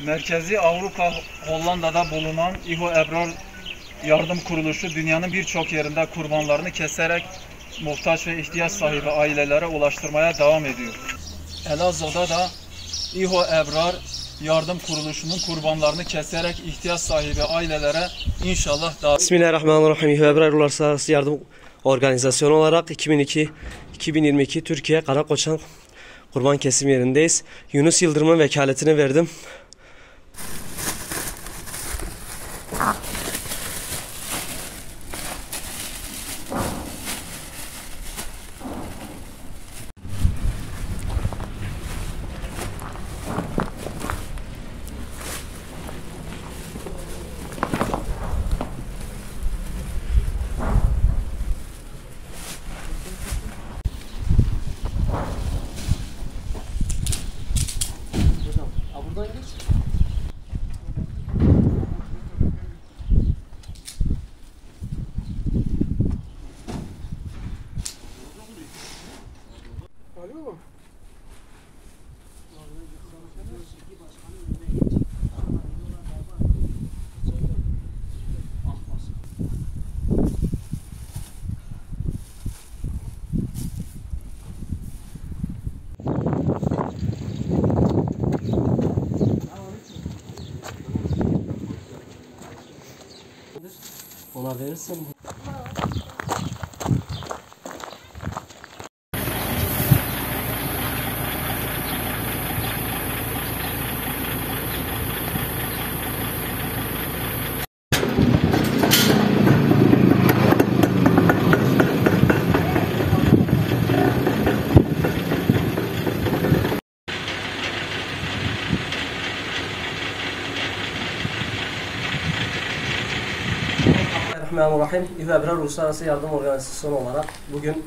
Merkezi Avrupa Hollanda'da bulunan İHO Ebrar Yardım Kuruluşu dünyanın birçok yerinde kurbanlarını keserek muhtaç ve ihtiyaç sahibi ailelere ulaştırmaya devam ediyor. Elazığ'da da İHO Ebrar Yardım Kuruluşu'nun kurbanlarını keserek ihtiyaç sahibi ailelere inşallah dağıtacak. Bismillahirrahmanirrahim. İHO Ebrar Uluslararası Yardım Organizasyonu olarak 2022 Türkiye Karakoçan kurban kesim yerindeyiz. Yunus Yıldırım'ın vekaletini verdim. Buradan geç. Alo. Ona verirsen Bismillahirrahmanirrahim. İHO Ebrar Uluslararası Yardım Organizasyonu olarak bugün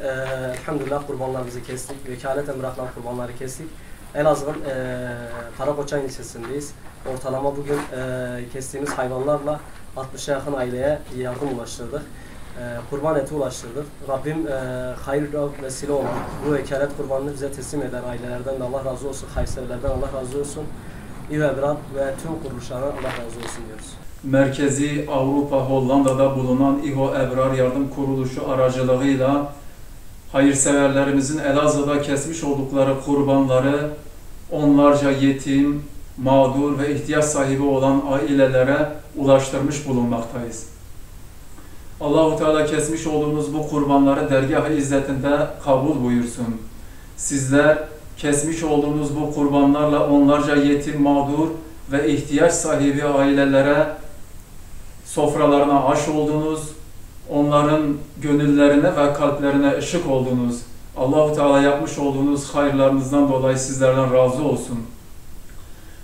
elhamdülillah kurbanlarımızı kestik. Vekaleten bırakılan kurbanları kestik. Elazığ'ın Karakoçan ilçesindeyiz. Ortalama bugün kestiğimiz hayvanlarla 60'a yakın aileye yardım ulaştırdık. Kurban eti ulaştırdık. Rabbim hayırlı vesile olan bu vekalet kurbanını bize teslim eden ailelerden de Allah razı olsun. Hayırseverlerden Allah razı olsun. İHO Ebrar ve tüm kuruluşlardan Allah razı olsun diyoruz. Merkezi Avrupa Hollanda'da bulunan İHO Ebrar Yardım Kuruluşu aracılığıyla hayırseverlerimizin Elazığ'da kesmiş oldukları kurbanları onlarca yetim, mağdur ve ihtiyaç sahibi olan ailelere ulaştırmış bulunmaktayız. Allah-u Teala kesmiş olduğumuz bu kurbanları dergâh-ı izzetinde kabul buyursun. Sizler kesmiş olduğunuz bu kurbanlarla onlarca yetim, mağdur ve ihtiyaç sahibi ailelere sofralarına aş oldunuz, onların gönüllerine ve kalplerine ışık oldunuz. Allah-u Teala yapmış olduğunuz hayırlarınızdan dolayı sizlerden razı olsun.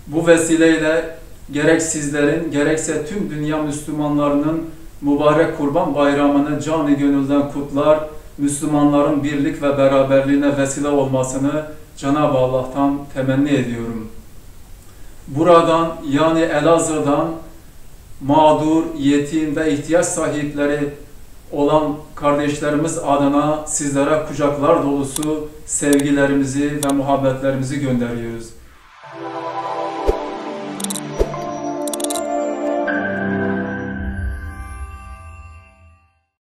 Bu vesileyle gerek sizlerin, gerekse tüm dünya Müslümanlarının mübarek Kurban Bayramı'nı canı gönülden kutlar, Müslümanların birlik ve beraberliğine vesile olmasını Cenab-ı Allah'tan temenni ediyorum. Buradan yani Elazığ'dan mağdur, yetim ve ihtiyaç sahipleri olan kardeşlerimiz adına sizlere kucaklar dolusu sevgilerimizi ve muhabbetlerimizi gönderiyoruz.